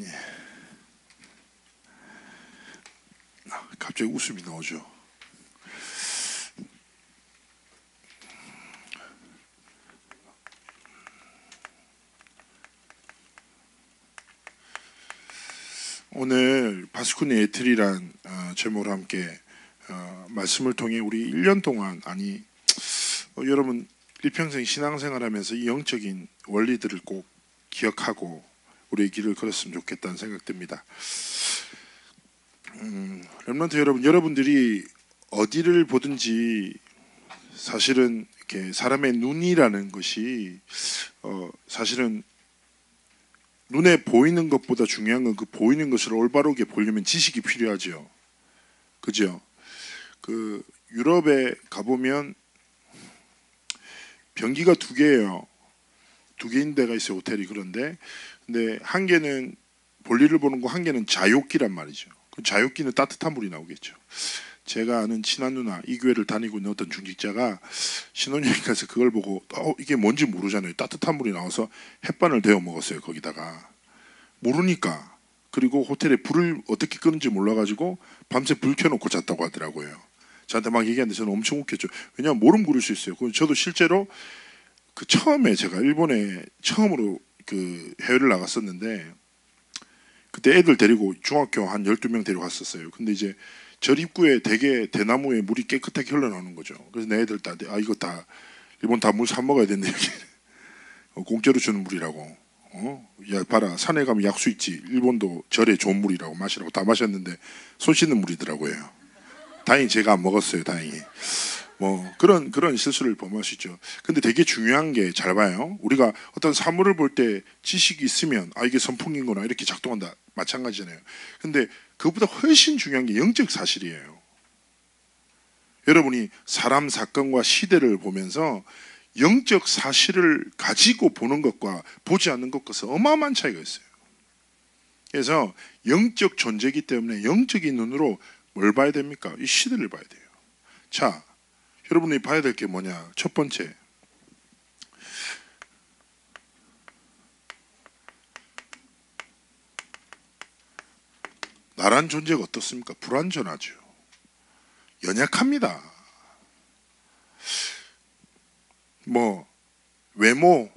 예. 갑자기 웃음이 나오죠. 오늘 바스쿠니 에틀이란 제목으로 함께 말씀을 통해 우리 1년 동안 여러분 일평생 신앙생활하면서 이 영적인 원리들을 꼭 기억하고 우리의 길을 걸었으면 좋겠다는 생각됩니다. 렘넌트 여러분들이 어디를 보든지 사실은 이렇게 사람의 눈이라는 것이 사실은 눈에 보이는 것보다 중요한 건 그 보이는 것을 올바르게 보려면 지식이 필요하죠. 그죠? 그 유럽에 가보면 변기가 두 개예요. 두 개인 데가 있어요. 호텔이. 근데 한 개는 볼일을 보는 거, 한 개는 자욕기란 말이죠. 그 자욕기는 따뜻한 물이 나오겠죠. 제가 아는 친한 누나, 이 교회를 다니고 있는 어떤 중직자가 신혼여행 가서 그걸 보고 이게 뭔지 모르잖아요. 따뜻한 물이 나와서 햇반을 데워 먹었어요. 거기다가 모르니까. 그리고 호텔에 불을 어떻게 끄는지 몰라가지고 밤새 불 켜놓고 잤다고 하더라고요. 저한테 막 얘기하는데 저는 엄청 웃겼죠. 왜냐하면 모르면 그럴 수 있어요. 저도 실제로 그 처음에 제가 일본에 처음으로 그 해외를 나갔었는데 그때 애들 데리고 중학교 한 12명 데려갔었어요. 근데 이제 절 입구에 되게 대나무에 물이 깨끗하게 흘러나오는 거죠. 그래서 내 애들 다 이거 다 일본 다 물 사 먹어야 된다 여기. 공짜로 주는 물이라고. 야 봐라, 산에 가면 약수 있지. 일본도 절에 좋은 물이라고 마시라고 다 마셨는데 손 씻는 물이더라고요. 다행히 제가 안 먹었어요. 다행히. 뭐 그런 실수를 범하시죠. 근데 되게 중요한 게 잘 봐요. 우리가 어떤 사물을 볼 때 지식이 있으면 이게 선풍기구나 이렇게 작동한다. 마찬가지잖아요. 근데 그것보다 훨씬 중요한 게 영적 사실이에요. 여러분이 사람 사건과 시대를 보면서 영적 사실을 가지고 보는 것과 보지 않는 것과는 어마어마한 차이가 있어요. 그래서 영적 존재이기 때문에 영적인 눈으로 뭘 봐야 됩니까? 이 시대를 봐야 돼요. 자, 여러분이 봐야 될 게 뭐냐? 첫 번째, 나란 존재가 어떻습니까? 불완전하죠. 연약합니다. 뭐 외모,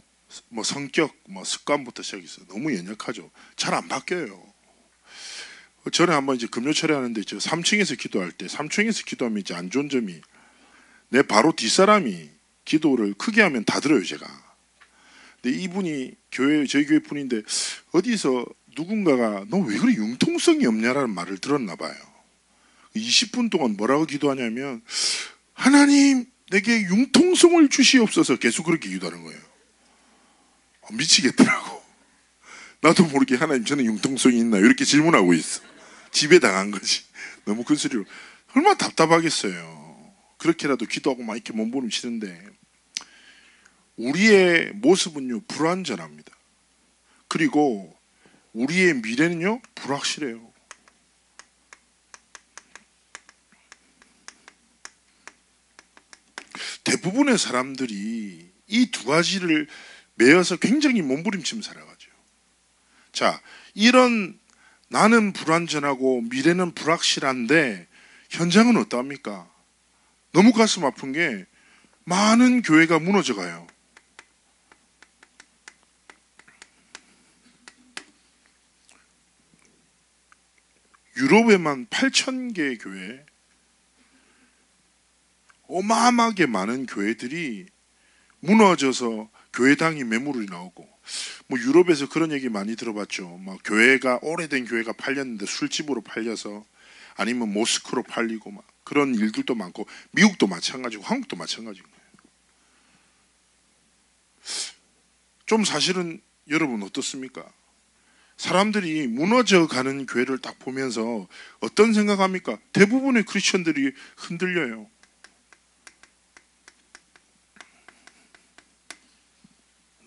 뭐 성격, 뭐 습관부터 시작해서 너무 연약하죠. 잘 안 바뀌어요. 전에 한번 이제 금요철에 하는데 3층에서 기도할 때 3층에서 기도하면 이제 안 좋은 점이 내 바로 뒷사람이 기도를 크게 하면 다 들어요, 제가. 근데 이분이 저희 교회 분인데 어디서 누군가가 너 왜 그래 융통성이 없냐라는 말을 들었나 봐요. 20분 동안 뭐라고 기도하냐면 하나님 내게 융통성을 주시옵소서 계속 그렇게 기도하는 거예요. 미치겠더라고. 나도 모르게 하나님 저는 융통성이 있나요? 이렇게 질문하고 있어. 집에 당한 거지. 너무 큰 소리로. 얼마나 답답하겠어요. 그렇게라도 기도하고 막 이렇게 몸부림치는데 우리의 모습은요 불완전합니다. 그리고 우리의 미래는요 불확실해요. 대부분의 사람들이 이 두 가지를 매여서 굉장히 몸부림치며 살아가죠. 자, 이런 나는 불완전하고 미래는 불확실한데 현장은 어떠합니까? 너무 가슴 아픈 게 많은 교회가 무너져 가요. 유럽에만 8,000개 교회, 어마어마하게 많은 교회들이 무너져서 교회당이 매물이 나오고, 뭐 유럽에서 그런 얘기 많이 들어봤죠. 막 교회가 오래된 교회가 팔렸는데 술집으로 팔려서 아니면 모스크로 팔리고 막 그런 일들도 많고 미국도 마찬가지고 한국도 마찬가지인 거예요. 좀 사실은 여러분 어떻습니까? 사람들이 무너져가는 교회를 딱 보면서 어떤 생각합니까? 대부분의 크리스천들이 흔들려요.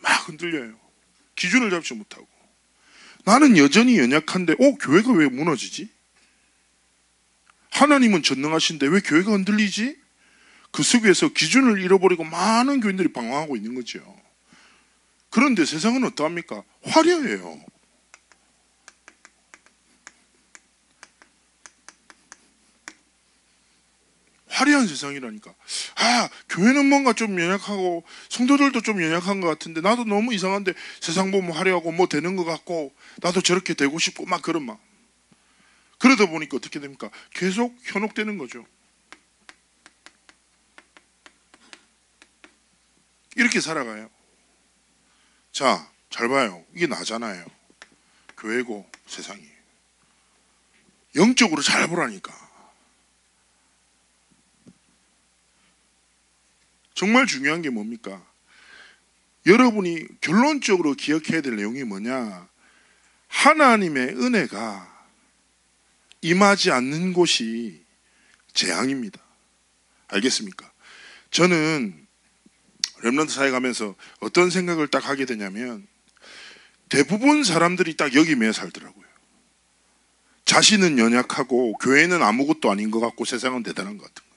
막 흔들려요. 기준을 잡지 못하고. 나는 여전히 연약한데 교회가 왜 무너지지? 하나님은 전능하신데 왜 교회가 흔들리지? 그 속에서 기준을 잃어버리고 많은 교인들이 방황하고 있는 거죠. 그런데 세상은 어떠합니까? 화려해요. 화려한 세상이라니까. 교회는 뭔가 좀 연약하고 성도들도 좀 연약한 것 같은데 나도 너무 이상한데 세상 보면 화려하고 뭐 되는 것 같고 나도 저렇게 되고 싶고 막 그런 마음. 그러다 보니까 어떻게 됩니까? 계속 현혹되는 거죠. 이렇게 살아가요. 자, 잘 봐요. 이게 나잖아요. 교회고 세상이. 영적으로 잘 보라니까. 정말 중요한 게 뭡니까? 여러분이 결론적으로 기억해야 될 내용이 뭐냐? 하나님의 은혜가 임하지 않는 곳이 재앙입니다. 알겠습니까? 저는 렘넌트 사회 가면서 어떤 생각을 딱 하게 되냐면 대부분 사람들이 딱 여기 매여 살더라고요. 자신은 연약하고 교회는 아무것도 아닌 것 같고 세상은 대단한 것 같은 거예요.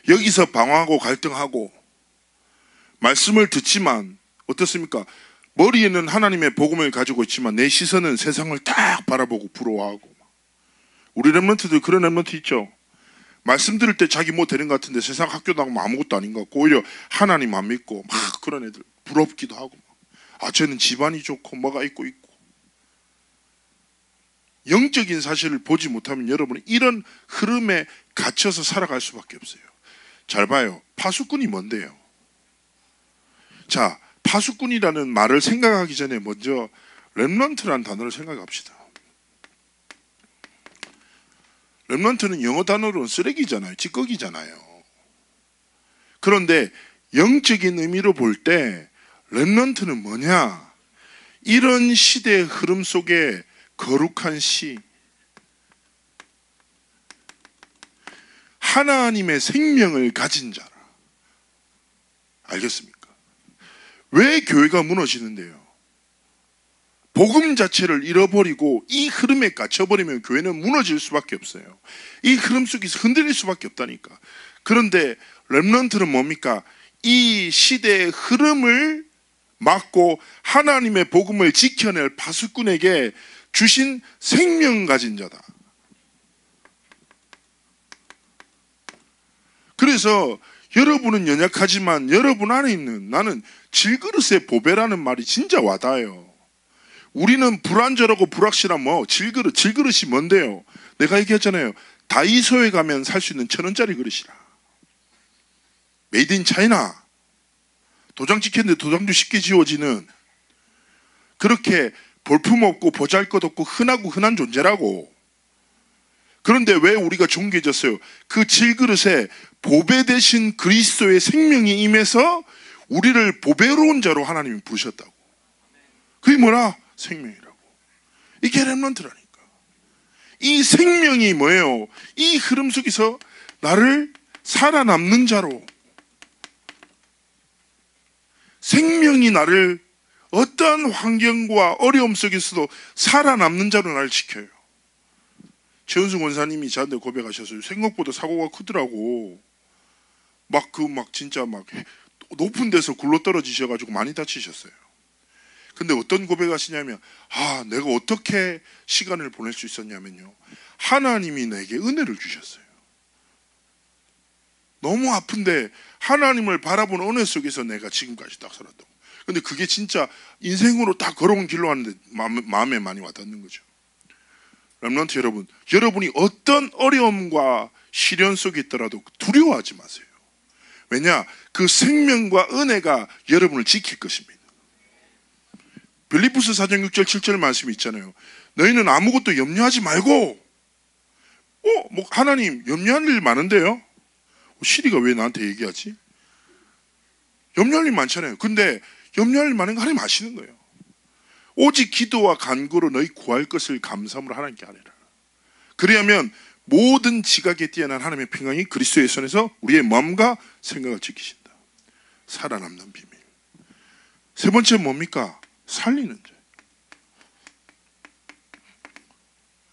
여기서 방황하고 갈등하고 말씀을 듣지만 어떻습니까? 머리에는 하나님의 복음을 가지고 있지만 내 시선은 세상을 딱 바라보고 부러워하고. 우리 렘넌트들 그런 렘넌트 있죠. 말씀 들을 때 자기 뭐 되는 것 같은데 세상 학교 나가면 아무것도 아닌 것 같고 오히려 하나님 안 믿고 막 그런 애들 부럽기도 하고 쟤는 집안이 좋고 뭐가 있고 영적인 사실을 보지 못하면 여러분은 이런 흐름에 갇혀서 살아갈 수밖에 없어요. 잘 봐요. 파수꾼이 뭔데요? 자, 파수꾼이라는 말을 생각하기 전에 먼저 렘넌트라는 단어를 생각합시다. 렘넌트는 영어 단어로는 쓰레기잖아요. 찌꺼기잖아요. 그런데 영적인 의미로 볼 때 렘넌트는 뭐냐? 이런 시대의 흐름 속에 거룩한 시, 하나님의 생명을 가진 자라. 알겠습니까? 왜 교회가 무너지는데요? 복음 자체를 잃어버리고 이 흐름에 갇혀버리면 교회는 무너질 수밖에 없어요. 이 흐름 속에서 흔들릴 수밖에 없다니까. 그런데 렘넌트는 뭡니까? 이 시대의 흐름을 막고 하나님의 복음을 지켜낼 파수꾼에게 주신 생명 가진 자다. 그래서 여러분은 연약하지만 여러분 안에 있는 나는 질그릇의 보배라는 말이 진짜 와닿아요. 우리는 불안전하고 불확실한 질그릇이 뭔데요? 내가 얘기했잖아요. 다이소에 가면 살 수 있는 1,000원짜리 그릇이라. 메이드 인 차이나. 도장 찍혔는데 도장도 쉽게 지워지는 그렇게 볼품없고 보잘것없고 흔한 존재라고. 그런데 왜 우리가 존귀해졌어요? 그 질그릇에 보배 대신 그리스도의 생명이 임해서 우리를 보배로운 자로 하나님이 부르셨다고. 그게 뭐라? 생명이라고. 이게 렘넌트라니까. 이 생명이 뭐예요? 이 흐름 속에서 나를 살아남는 자로, 생명이 나를 어떠한 환경과 어려움 속에서도 살아남는 자로 나를 지켜요. 최은수 권사님이 저한테 고백하셨어요. 생각보다 사고가 크더라고. 진짜 높은 데서 굴러 떨어지셔가지고 많이 다치셨어요. 근데 어떤 고백하시냐면, 내가 어떻게 시간을 보낼 수 있었냐면요. 하나님이 내게 은혜를 주셨어요. 너무 아픈데 하나님을 바라보는 은혜 속에서 내가 지금까지 딱 살았다고. 근데 그게 진짜 인생으로 딱 걸어온 길로 하는데 마음에 많이 와닿는 거죠. 렘넌트 여러분, 여러분이 어떤 어려움과 시련 속에 있더라도 두려워하지 마세요. 왜냐? 그 생명과 은혜가 여러분을 지킬 것입니다. 빌립보서 4장 6절 7절 말씀이 있잖아요. 너희는 아무것도 염려하지 말고 하나님 염려할 일 많은데요? 시리가 왜 나한테 얘기하지? 염려할 일 많잖아요. 근데 염려할 일 많은 거 하나님 아시는 거예요. 오직 기도와 간구로 너희 구할 것을 감사함으로 하나님께 아뢰라. 그리하면 모든 지각에 뛰어난 하나님의 평강이 그리스도의 손에서 우리의 마음과 생각을 지키신다. 살아남는 비밀. 세 번째 뭡니까? 살리는 자.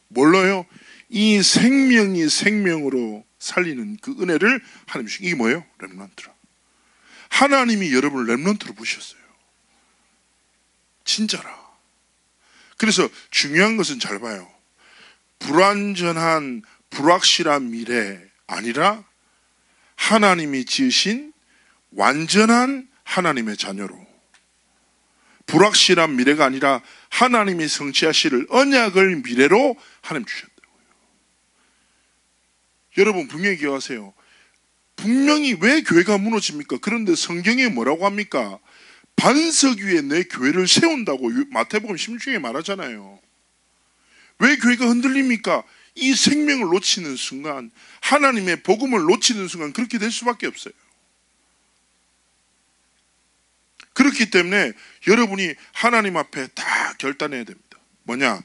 뭘로요? 이 생명이 생명으로 살리는 그 은혜를 하나님 주신 이게 뭐예요? 렘넌트라. 하나님이 여러분을 렘넌트로 부르셨어요. 진짜라. 그래서 중요한 것은 잘 봐요. 불완전한 불확실한 미래 아니라 하나님이 지으신 완전한 하나님의 자녀로, 불확실한 미래가 아니라 하나님이 성취하실 언약을 미래로 하나님 주셨다고요. 여러분 분명히 기억하세요. 분명히 왜 교회가 무너집니까? 그런데 성경에 뭐라고 합니까? 반석 위에 내 교회를 세운다고 마태복음 16장에 말하잖아요. 왜 교회가 흔들립니까? 이 생명을 놓치는 순간, 하나님의 복음을 놓치는 순간 그렇게 될 수밖에 없어요. 그렇기 때문에 여러분이 하나님 앞에 다 결단해야 됩니다. 뭐냐?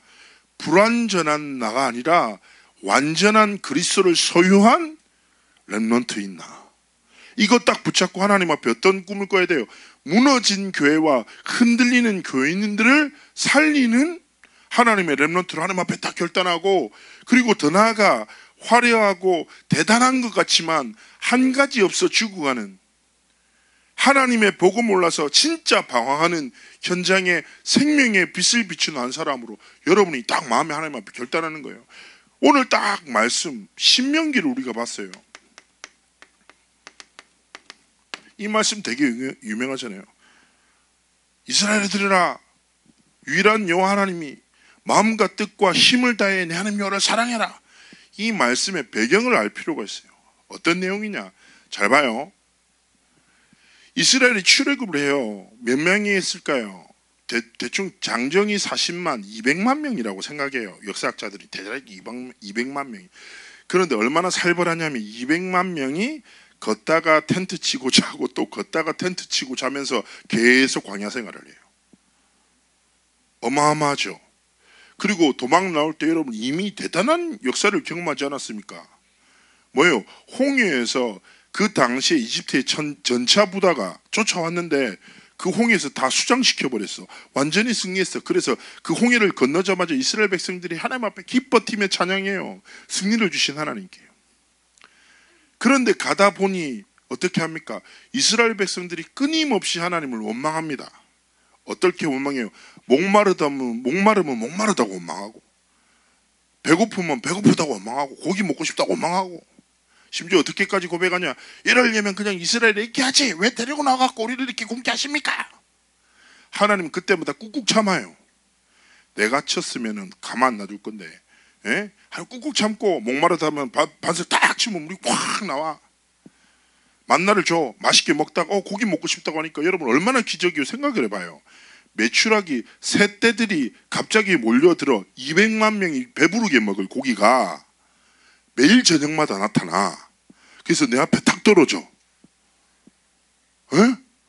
불완전한 나가 아니라 완전한 그리스도를 소유한 렘넌트인 나. 이거 딱 붙잡고 하나님 앞에 어떤 꿈을 꿔야 돼요? 무너진 교회와 흔들리는 교인들을 살리는 하나님의 렘넌트로 하나님 앞에 딱 결단하고, 그리고 더 나아가 화려하고 대단한 것 같지만 한 가지 없어 죽어가는, 하나님의 복음 몰라서 진짜 방황하는 현장에 생명의 빛을 비추는 한 사람으로 여러분이 딱 마음에 하나님 앞에 결단하는 거예요. 오늘 딱 말씀 신명기를 우리가 봤어요. 이 말씀 되게 유명하잖아요. 이스라엘에 들으라, 유일한 여호와 하나님이 마음과 뜻과 힘을 다해 내 하나님 여호와를 사랑해라. 이 말씀의 배경을 알 필요가 있어요. 어떤 내용이냐? 잘 봐요. 이스라엘이 출애굽을 해요. 몇 명이 했을까요? 대충 장정이 40만, 200만 명이라고 생각해요. 역사학자들이 대략 200만 명이. 그런데 얼마나 살벌하냐면 200만 명이 걷다가 텐트 치고 자고 또 걷다가 텐트 치고 자면서 계속 광야 생활을 해요. 어마어마하죠. 그리고 도망 나올 때 여러분 이미 대단한 역사를 경험하지 않았습니까? 뭐예요? 홍해에서 그 당시에 이집트의 전차 부대가 쫓아왔는데 그 홍해에서 다 수장시켜버렸어. 완전히 승리했어. 그래서 그 홍해를 건너자마자 이스라엘 백성들이 하나님 앞에 기뻐 뛰며 찬양해요. 승리를 주신 하나님께. 그런데 가다 보니 어떻게 합니까? 이스라엘 백성들이 끊임없이 하나님을 원망합니다. 어떻게 원망해요? 목마르면 목마르다고 원망하고, 배고프면 배고프다고 원망하고, 고기 먹고 싶다고 원망하고, 심지어 어떻게까지 고백하냐? 이러려면 그냥 이스라엘에 있게 하지 왜 데리고 나가고 우리를 이렇게 굶게 하십니까? 하나님 그때마다 꾹꾹 참아요. 내가 쳤으면 가만 놔둘 건데, 예? 꾹꾹 참고 목마르다면 반석 딱 치면 물이 확 나와. 만나를 줘. 맛있게 먹다가 고기 먹고 싶다고 하니까 여러분 얼마나 기적이에요. 생각을 해봐요. 메추라기 새떼들이 갑자기 몰려들어 200만 명이 배부르게 먹을 고기가 매일 저녁마다 나타나. 그래서 내 앞에 탁 떨어져. 에?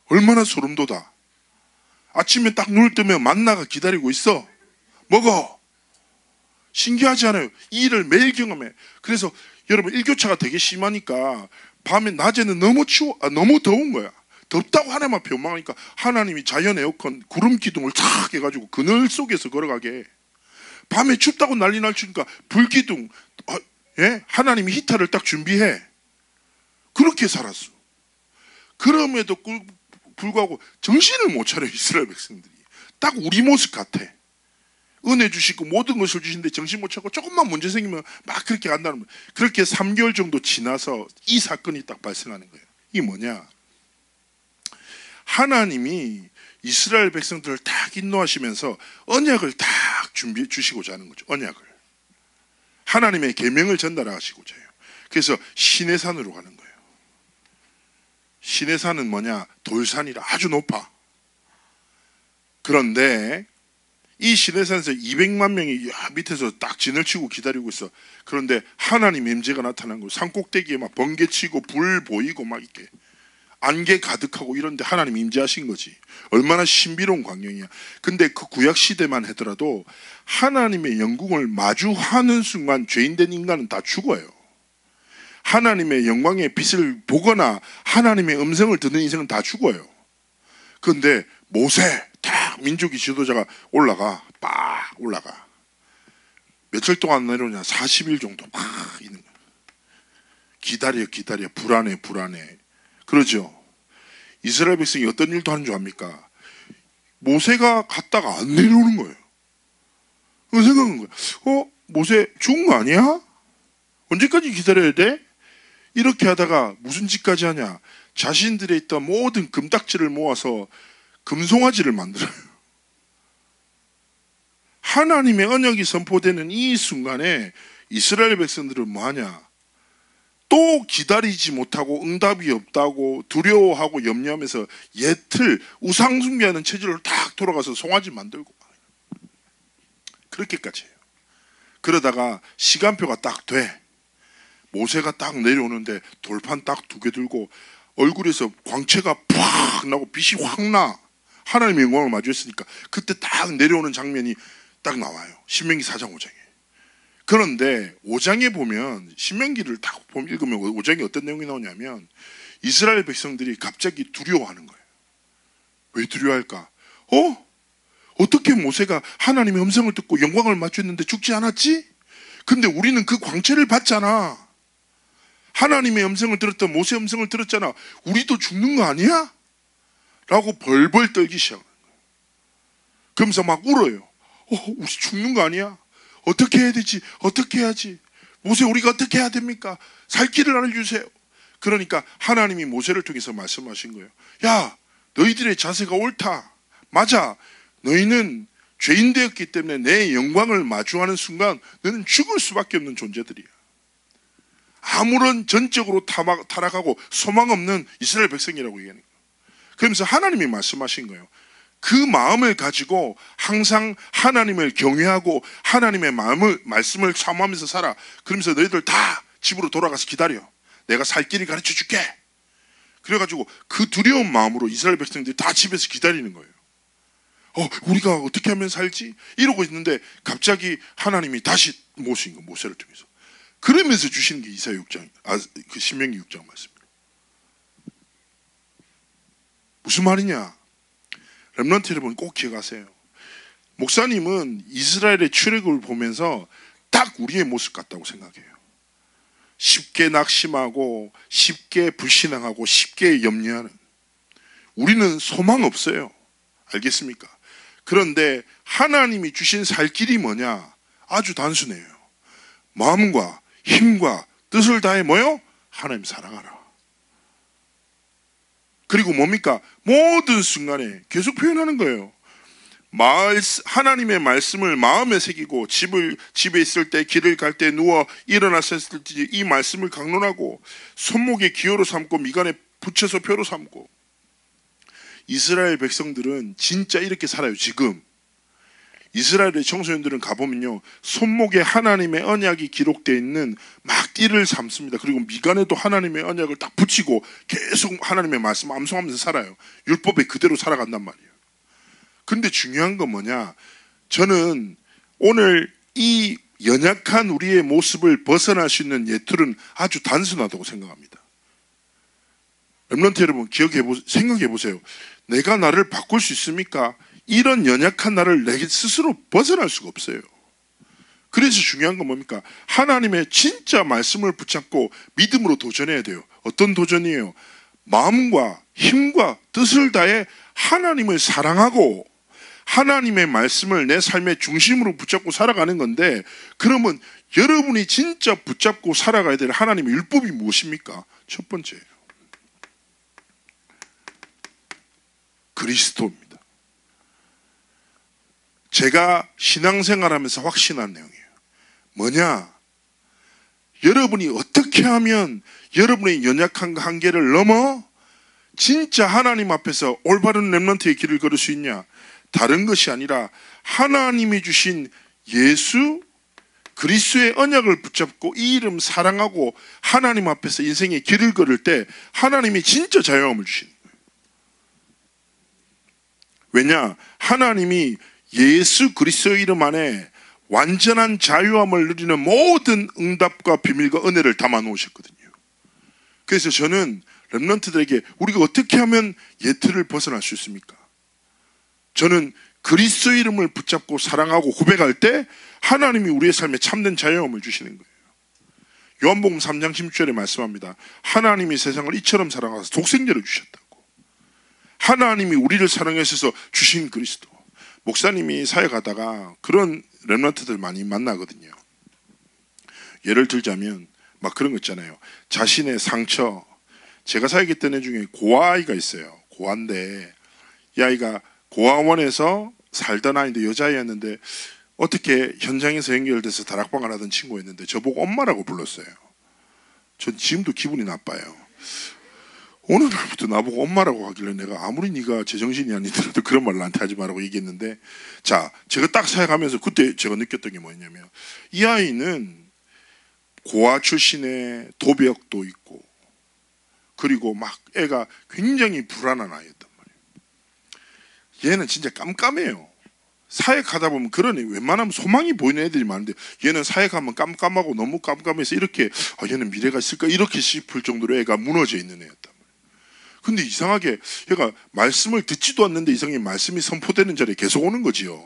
얼마나 소름 돋아. 아침에 딱 눈을 뜨면 만나가 기다리고 있어. 먹어. 신기하지 않아요? 이 일을 매일 경험해. 그래서 여러분 일교차가 되게 심하니까 밤에 낮에는 너무 너무 더운 거야. 덥다고 하나님 앞에 원망하니까 하나님이 자연 에어컨 구름 기둥을 탁 해가지고 그늘 속에서 걸어가게 해. 밤에 춥다고 난리 날 추니까 불기둥, 예? 하나님이 히터를 딱 준비해. 그렇게 살았어. 그럼에도 불구하고 정신을 못 차려 이스라엘 백성들이. 딱 우리 모습 같아. 은혜 주시고 모든 것을 주시는데 정신 못 차고 조금만 문제 생기면 막 그렇게 간다는 거예요. 그렇게 3개월 정도 지나서 이 사건이 딱 발생하는 거예요. 이게 뭐냐? 하나님이 이스라엘 백성들을 딱 인도하시면서 언약을 딱 준비해 주시고자 하는 거죠. 언약을. 하나님의 계명을 전달하시고자 해요. 그래서 시내산으로 가는 거예요. 시내산은 뭐냐? 돌산이라 아주 높아. 그런데 이 시내산에서 200만 명이 밑에서 딱 진을 치고 기다리고 있어. 그런데 하나님의 임재가 나타난 거예요. 산꼭대기에 막 번개 치고 불 보이고 막 이렇게 안개 가득하고 이런데 하나님 임재하신 거지. 얼마나 신비로운 광경이야. 근데 그 구약 시대만 하더라도 하나님의 영광을 마주하는 순간 죄인된 인간은 다 죽어요. 하나님의 영광의 빛을 보거나 하나님의 음성을 듣는 인생은 다 죽어요. 그런데 모세 딱 민족의 지도자가 올라가. 며칠 동안 내려오냐? 40일 정도 막 있는 거야. 기다려 불안해. 그러죠. 이스라엘 백성이 어떤 일도 하는 줄 압니까? 모세가 갔다가 안 내려오는 거예요. 그 생각한 거예요. 모세 죽은 거 아니야? 언제까지 기다려야 돼? 이렇게 하다가 무슨 짓까지 하냐? 자신들에 있던 모든 금딱지를 모아서 금송아지를 만들어요. 하나님의 언약이 선포되는 이 순간에 이스라엘 백성들은 뭐하냐? 또 기다리지 못하고 응답이 없다고 두려워하고 염려하면서 예틀 우상 숭배하는 체질로 딱 돌아가서 송아지 만들고 그렇게까지 해요. 그러다가 시간표가 딱 돼. 모세가 딱 내려오는데 돌판 딱 2개 들고 얼굴에서 광채가 팍 나고 빛이 확 나. 하나님의 영광을 마주했으니까 그때 딱 내려오는 장면이 딱 나와요. 신명기 4장 5장에. 그런데 5장에 보면 신명기를 딱 읽으면 5장에 어떤 내용이 나오냐면 이스라엘 백성들이 갑자기 두려워하는 거예요. 왜 두려워할까? 어떻게 모세가 하나님의 음성을 듣고 영광을 마주했는데 죽지 않았지? 근데 우리는 그 광채를 봤잖아. 하나님의 음성을 들었던 모세의 음성을 들었잖아. 우리도 죽는 거 아니야? 라고 벌벌 떨기 시작하는 거예요. 그러면서 막 울어요. 우리 죽는 거 아니야? 어떻게 해야 되지? 어떻게 해야지? 모세 우리가 어떻게 해야 됩니까? 살 길을 알려주세요. 그러니까 하나님이 모세를 통해서 말씀하신 거예요. 야, 너희들의 자세가 옳다. 맞아. 너희는 죄인 되었기 때문에 내 영광을 마주하는 순간 너는 죽을 수밖에 없는 존재들이야. 아무런 전적으로 타락하고 소망 없는 이스라엘 백성이라고 얘기하는 거예요. 그러면서 하나님이 말씀하신 거예요. 그 마음을 가지고 항상 하나님을 경외하고 하나님의 말씀을 사모하면서 살아. 그러면서 너희들 다 집으로 돌아가서 기다려. 내가 살 길을 가르쳐 줄게. 그래가지고 그 두려운 마음으로 이스라엘 백성들이 다 집에서 기다리는 거예요. 우리가 어떻게 하면 살지? 이러고 있는데 갑자기 하나님이 다시 모신 거, 모세를 통해서. 그러면서 주시는 게 이사야 6장, 그 신명기 6장 말씀입니다. 무슨 말이냐? 렘넌트 여러분 꼭 기억하세요. 목사님은 이스라엘의 출애굽을 보면서 딱 우리의 모습 같다고 생각해요. 쉽게 낙심하고 쉽게 불신앙하고 쉽게 염려하는. 우리는 소망 없어요. 알겠습니까? 그런데 하나님이 주신 살 길이 뭐냐? 아주 단순해요. 마음과 힘과 뜻을 다해 뭐요? 하나님 사랑하라. 그리고 뭡니까? 모든 순간에 계속 표현하는 거예요. 하나님의 말씀을 마음에 새기고 집에 있을 때, 길을 갈 때, 누워 일어났을 때 이 말씀을 강론하고 손목에 기호로 삼고 미간에 붙여서 표로 삼고. 이스라엘 백성들은 진짜 이렇게 살아요. 지금 이스라엘의 청소년들은 가보면요, 손목에 하나님의 언약이 기록되어 있는 막 띠를 삼습니다. 그리고 미간에도 하나님의 언약을 딱 붙이고 계속 하나님의 말씀 암송하면서 살아요. 율법에 그대로 살아간단 말이에요. 근데 중요한 건 뭐냐? 저는 오늘 이 연약한 우리의 모습을 벗어날 수 있는 예툴은 아주 단순하다고 생각합니다. 렘넌트 여러분 생각해 보세요. 내가 나를 바꿀 수 있습니까? 이런 연약한 나를 내 스스로 벗어날 수가 없어요. 그래서 중요한 건 뭡니까? 하나님의 진짜 말씀을 붙잡고 믿음으로 도전해야 돼요. 어떤 도전이에요? 마음과 힘과 뜻을 다해 하나님을 사랑하고 하나님의 말씀을 내 삶의 중심으로 붙잡고 살아가는 건데, 그러면 여러분이 진짜 붙잡고 살아가야 될 하나님의 율법이 무엇입니까? 첫 번째예요. 그리스도입니다. 제가 신앙생활하면서 확신한 내용이에요. 뭐냐? 여러분이 어떻게 하면 여러분의 연약한 한계를 넘어 진짜 하나님 앞에서 올바른 렘넌트의 길을 걸을 수 있냐? 다른 것이 아니라 하나님이 주신 예수 그리스도의 언약을 붙잡고 이 이름 사랑하고 하나님 앞에서 인생의 길을 걸을 때 하나님이 진짜 자유함을 주시는 거예요. 왜냐? 하나님이 예수 그리스도의 이름 안에 완전한 자유함을 누리는 모든 응답과 비밀과 은혜를 담아 놓으셨거든요. 그래서 저는 렘넌트들에게 우리가 어떻게 하면 예틀을 벗어날 수 있습니까? 저는 그리스도의 이름을 붙잡고 사랑하고 고백할 때 하나님이 우리의 삶에 참된 자유함을 주시는 거예요. 요한복음 3장 16절에 말씀합니다. 하나님이 세상을 이처럼 사랑하셔서 독생자를 주셨다고. 하나님이 우리를 사랑하셔서 주신 그리스도. 목사님이 사역하다가 그런 렘넌트들 많이 만나거든요. 예를 들자면 막 그런 거 있잖아요. 자신의 상처. 제가 사역했던 애 중에 고아아이가 있어요. 고아인데 이 아이가 고아원에서 살던 아이인데 여자아이였는데 어떻게 현장에서 연결돼서 다락방을 하던 친구였는데 저보고 엄마라고 불렀어요. 전 지금도 기분이 나빠요. 어느 날부터 나보고 엄마라고 하길래 내가 아무리 네가 제정신이 아니더라도 그런 말 나한테 하지 말라고 얘기했는데, 자, 제가 딱 사역하면서 그때 제가 느꼈던 게 뭐였냐면 이 아이는 고아 출신의 도벽도 있고 그리고 막 애가 굉장히 불안한 아이였단 말이에요. 얘는 진짜 깜깜해요. 사역하다 보면 그런 애 웬만하면 소망이 보이는 애들이 많은데 얘는 사역하면 깜깜하고 너무 깜깜해서 이렇게 얘는 미래가 있을까 이렇게 싶을 정도로 애가 무너져 있는 애였단 말이에요. 근데 이상하게 얘가 말씀을 듣지도 않는데 이상하게 말씀이 선포되는 자리에 계속 오는 거지요.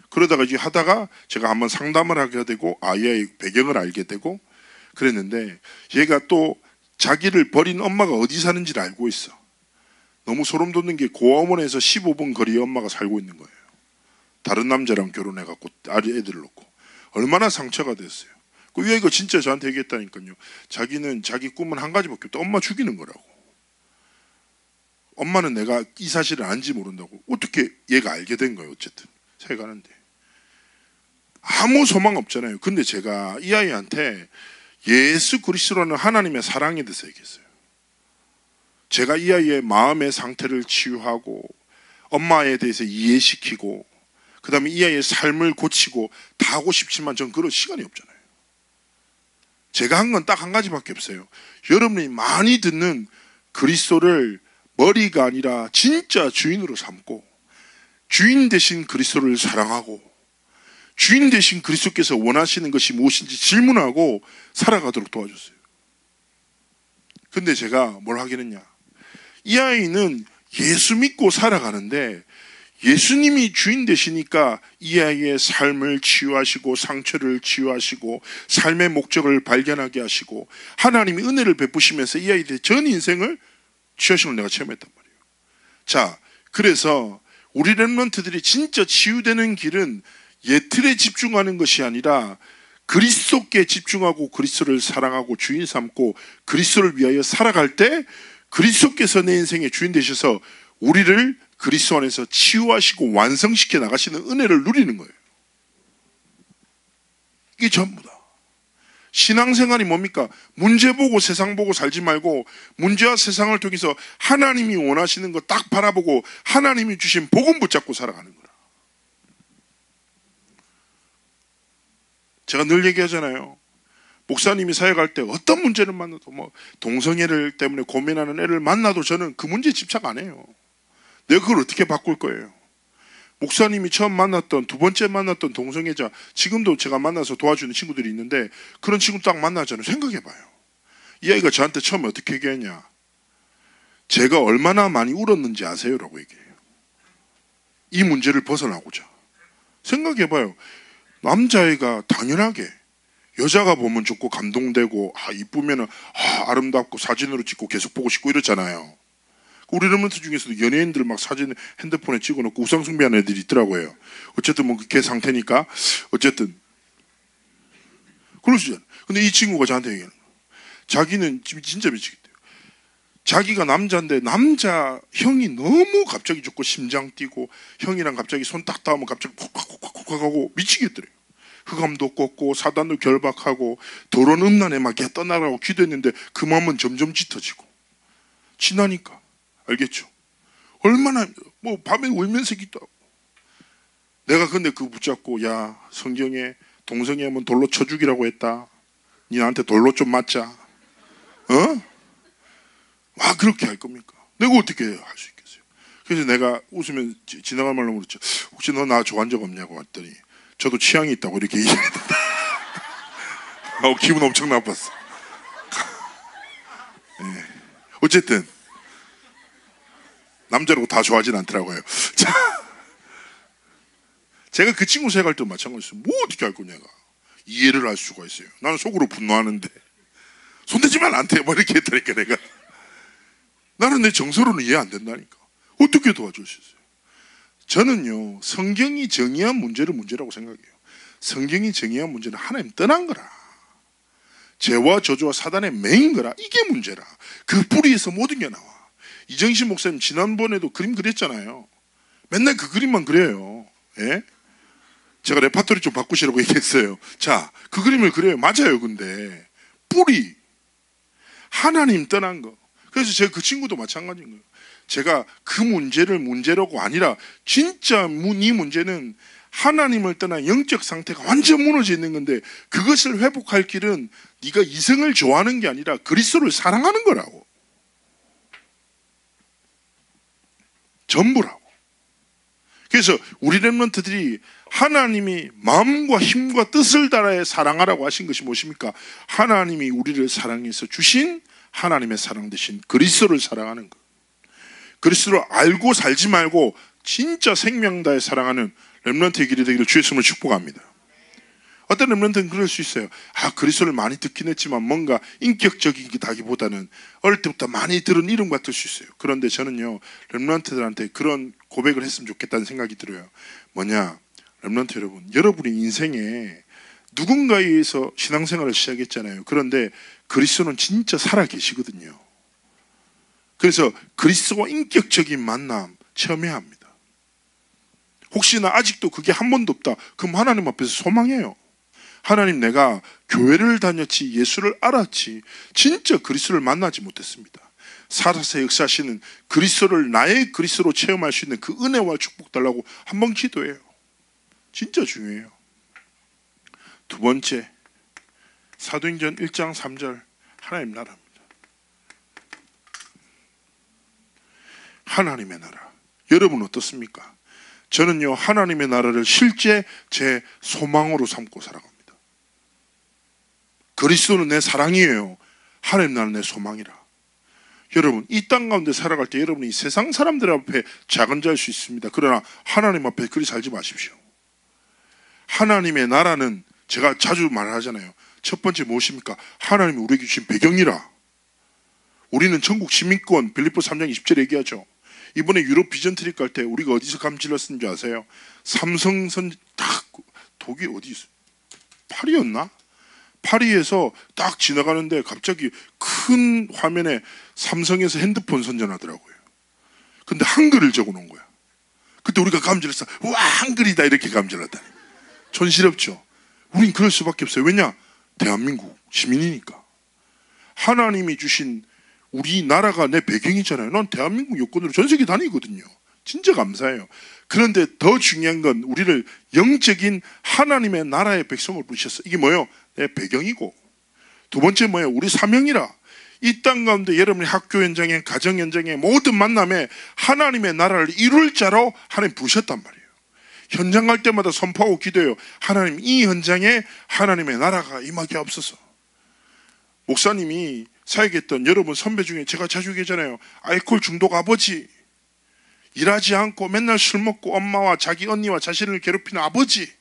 그러다가 이제 하다가 제가 한번 상담을 하게 되고 아이의 배경을 알게 되고 그랬는데 얘가 또 자기를 버린 엄마가 어디 사는지를 알고 있어. 너무 소름 돋는 게 고아원에서 15분 거리에 엄마가 살고 있는 거예요. 다른 남자랑 결혼해갖고 애들을 놓고. 얼마나 상처가 됐어요. 그 아이가 진짜 저한테 얘기했다니까요. 자기는 자기 꿈은 한 가지밖에 없다. 엄마 죽이는 거라고. 엄마는 내가 이 사실을 안지 모른다고. 어떻게 얘가 알게 된 거예요. 어쨌든 사역하는데 아무 소망 없잖아요. 근데 제가 이 아이한테 예수 그리스도라는 하나님의 사랑에 대해서 얘기했어요. 제가 이 아이의 마음의 상태를 치유하고 엄마에 대해서 이해시키고 그 다음에 이 아이의 삶을 고치고 다 하고 싶지만 전 그럴 시간이 없잖아요. 제가 한 건 딱 한 가지밖에 없어요. 여러분이 많이 듣는 그리스도를 머리가 아니라 진짜 주인으로 삼고 주인 대신 그리스도를 사랑하고 주인 대신 그리스도께서 원하시는 것이 무엇인지 질문하고 살아가도록 도와줬어요. 근데 제가 뭘 하겠느냐, 이 아이는 예수 믿고 살아가는데 예수님이 주인 되시니까 이 아이의 삶을 치유하시고 상처를 치유하시고 삶의 목적을 발견하게 하시고 하나님이 은혜를 베푸시면서 이 아이의 전 인생을 치유하신 걸 내가 체험했단 말이에요. 자, 그래서 우리 렘넌트들이 진짜 치유되는 길은 예틀에 집중하는 것이 아니라 그리스도께 집중하고 그리스도를 사랑하고 주인 삼고 그리스도를 위하여 살아갈 때 그리스도께서 내 인생의 주인 되셔서 우리를 그리스도 안에서 치유하시고 완성시켜 나가시는 은혜를 누리는 거예요. 이게 전부다. 신앙생활이 뭡니까? 문제 보고 세상 보고 살지 말고 문제와 세상을 통해서 하나님이 원하시는 거 딱 바라보고 하나님이 주신 복음 붙잡고 살아가는 거라. 제가 늘 얘기하잖아요. 목사님이 사역할 때 어떤 문제를 만나도 뭐 동성애를 때문에 고민하는 애를 만나도 저는 그 문제에 집착 안 해요. 내가 그걸 어떻게 바꿀 거예요? 목사님이 처음 만났던 두 번째 만났던 동성애자 지금도 제가 만나서 도와주는 친구들이 있는데 그런 친구 딱 만나잖아요. 생각해봐요. 이 아이가 저한테 처음에 어떻게 얘기했냐, 제가 얼마나 많이 울었는지 아세요? 라고 얘기해요. 이 문제를 벗어나고자. 생각해봐요. 남자애가 당연하게 여자가 보면 좋고 감동되고 이쁘면 아름답고 사진으로 찍고 계속 보고 싶고 이러잖아요. 우리 렘넌트 중에서도 연예인들 막 사진 핸드폰에 찍어놓고 우상숭배하는 애들이 있더라고요. 어쨌든 뭐 걔 상태니까 어쨌든 그러시잖아요. 근데 이 친구가 저한테 얘기하는 거예요. 자기는 진짜 미치겠대요. 자기가 남자인데 남자 형이 너무 갑자기 좋고 심장 뛰고 형이랑 갑자기 손 딱 닿으면 갑자기 콕콕콕콕 하고 미치겠더래요. 흑암도 꺾고 사단도 결박하고 더러운 음란에 막 떠나라고 기도했는데 그 마음은 점점 짙어지고 지나니까 알겠죠? 얼마나 뭐 밤에 울면서 기도하고. 내가 근데 그거 붙잡고, 야, 성경에 동성애하면 돌로 쳐 죽이라고 했다. 니 나한테 돌로 좀 맞자. 그렇게 할 겁니까? 내가 어떻게 할 수 있겠어요? 그래서 내가 웃으면 지나갈 말로 그랬죠. 혹시 너 나 좋아한 적 없냐고 했더니 저도 취향이 있다고 이렇게 얘기했는데 기분 엄청 나빴어. 네. 어쨌든 남자라고 다 좋아하진 않더라고요. 자, 제가 그 친구 생각할 때 마찬가지였어요. 뭐 어떻게 할 거냐가 이해를 할 수가 있어요. 나는 속으로 분노하는데 손대지만 않대 뭐 이렇게 했다니까. 내가 나는 내 정서로는 이해 안 된다니까. 어떻게 도와줄 수 있어요? 저는요, 성경이 정의한 문제를 문제라고 생각해요. 성경이 정의한 문제는 하나님 떠난 거라. 죄와 저주와 사단의 맹인 거라. 이게 문제라. 그 뿌리에서 모든 게 나와. 이정신 목사님 지난번에도 그림 그렸잖아요. 맨날 그 그림만 그려요. 예? 제가 레파토리 좀 바꾸시라고 얘기했어요. 자, 그 그림을 그려요. 맞아요. 근데 뿌리, 하나님 떠난 거. 그래서 제가 그 친구도 마찬가지인 거예요. 제가 그 문제를 문제라고 아니라 진짜 이 문제는 하나님을 떠난 영적 상태가 완전 무너져 있는 건데, 그것을 회복할 길은 네가 이성을 좋아하는 게 아니라 그리스도를 사랑하는 거라고. 전부라고. 그래서 우리 렘넌트들이 하나님이 마음과 힘과 뜻을 다해 사랑하라고 하신 것이 무엇입니까? 하나님이 우리를 사랑해서 주신 하나님의 사랑 대신 그리스도를 사랑하는 것. 그리스도를 알고 살지 말고 진짜 생명 다해 사랑하는 렘넌트의 길이 되기를 주의 이름으로 축복합니다. 어떤 렘넌트는 그럴 수 있어요. 그리스도를 많이 듣긴 했지만 뭔가 인격적이기보다는 어릴 때부터 많이 들은 이름 같을 수 있어요. 그런데 저는요, 렘넌트들한테 그런 고백을 했으면 좋겠다는 생각이 들어요. 뭐냐, 렘넌트 여러분, 여러분의 인생에 누군가에 의해서 신앙생활을 시작했잖아요. 그런데 그리스도는 진짜 살아 계시거든요. 그래서 그리스도와 인격적인 만남 체험해야 합니다. 혹시나 아직도 그게 한 번도 없다, 그럼 하나님 앞에서 소망해요. 하나님, 내가 교회를 다녔지 예수를 알았지 진짜 그리스도를 만나지 못했습니다. 살아서 역사하시는 그리스도를 나의 그리스도로 체험할 수 있는 그 은혜와 축복 달라고 한번 기도해요. 진짜 중요해요. 두 번째, 사도행전 1장 3절 하나님 나라입니다. 하나님의 나라. 여러분 어떻습니까? 저는요, 하나님의 나라를 실제 제 소망으로 삼고 살아갑니다. 그리스도는 내 사랑이에요. 하나님 나라는 내 소망이라. 여러분, 이 땅 가운데 살아갈 때 여러분이 세상 사람들 앞에 작은 자일 수 있습니다. 그러나 하나님 앞에 그리 살지 마십시오. 하나님의 나라는 제가 자주 말하잖아요. 첫 번째 무엇입니까? 하나님이 우리에게 주신 배경이라. 우리는 전국 시민권, 빌립보 3장 20절에 얘기하죠. 이번에 유럽 비전 트립 갈 때 우리가 어디서 감질렀는지 아세요? 삼성선 딱, 독일 어디 있어요? 파리였나? 파리에서 딱 지나가는데 갑자기 큰 화면에 삼성에서 핸드폰 선전하더라고요. 근데 한글을 적어놓은 거야. 그때 우리가 감질했어. 와, 한글이다, 이렇게 감질하다니. 촌스럽죠. 우린 그럴 수밖에 없어요. 왜냐? 대한민국 시민이니까. 하나님이 주신 우리나라가 내 배경이잖아요. 난 대한민국 여권으로 전 세계 다니거든요. 진짜 감사해요. 그런데 더 중요한 건 우리를 영적인 하나님의 나라의 백성을 부르셨어. 이게 뭐예요? 내 배경이고, 두 번째 뭐예요? 우리 사명이라. 이 땅 가운데 여러분의 학교 현장에, 가정 현장에, 모든 만남에 하나님의 나라를 이룰 자로 하나님 부르셨단 말이에요. 현장 갈 때마다 선포하고 기도해요. 하나님, 이 현장에 하나님의 나라가 임하게 없어서. 목사님이 사역했던 여러분 선배 중에 제가 자주 얘기하잖아요. 알코올 중독 아버지, 일하지 않고 맨날 술 먹고 엄마와 자기 언니와 자신을 괴롭히는 아버지,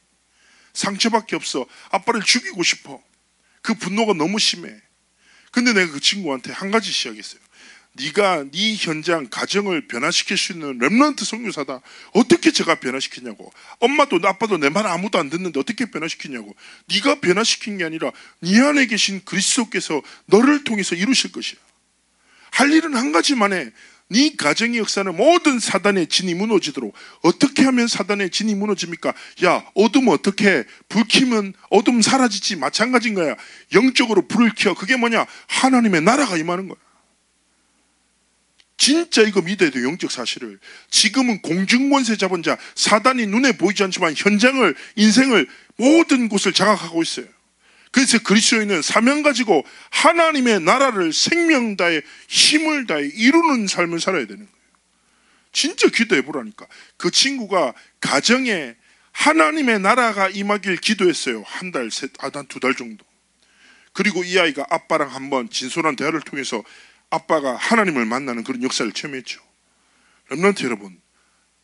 상처밖에 없어. 아빠를 죽이고 싶어. 그 분노가 너무 심해. 근데 내가 그 친구한테 한 가지 시작했어요. 네가 네 현장 가정을 변화시킬 수 있는 렘넌트 선교사다. 어떻게 제가 변화시키냐고. 엄마도 아빠도 내 말 아무도 안 듣는데 어떻게 변화시키냐고. 네가 변화시킨 게 아니라 네 안에 계신 그리스도께서 너를 통해서 이루실 것이야. 할 일은 한 가지만 해. 네 가정의 역사는 모든 사단의 진이 무너지도록. 어떻게 하면 사단의 진이 무너집니까? 야, 어둠 어떻게 해? 불 켜면 어둠 사라지지. 마찬가지인 거야. 영적으로 불을 켜. 그게 뭐냐? 하나님의 나라가 임하는 거야. 진짜 이거 믿어야 돼요. 영적 사실을. 지금은 공중권세 잡은 자, 사단이 눈에 보이지 않지만 현장을, 인생을, 모든 곳을 장악하고 있어요. 그래서 그리스도인은 사명 가지고 하나님의 나라를 생명 다해 힘을 다해 이루는 삶을 살아야 되는 거예요. 진짜 기도해 보라니까. 그 친구가 가정에 하나님의 나라가 임하길 기도했어요. 한 달, 한 두 달 정도. 그리고 이 아이가 아빠랑 한번 진솔한 대화를 통해서 아빠가 하나님을 만나는 그런 역사를 체험했죠. 렘넌트 여러분,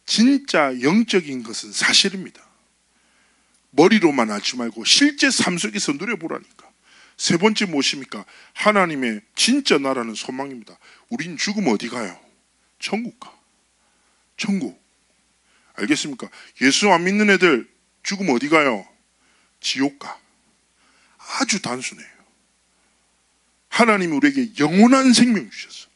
진짜 영적인 것은 사실입니다. 머리로만 알지 말고 실제 삶 속에서 누려보라니까. 세 번째 무엇입니까? 하나님의 진짜 나라는 소망입니다. 우린 죽으면 어디 가요? 천국 가. 천국. 알겠습니까? 예수 안 믿는 애들 죽으면 어디 가요? 지옥 가. 아주 단순해요. 하나님이 우리에게 영원한 생명 주셨어.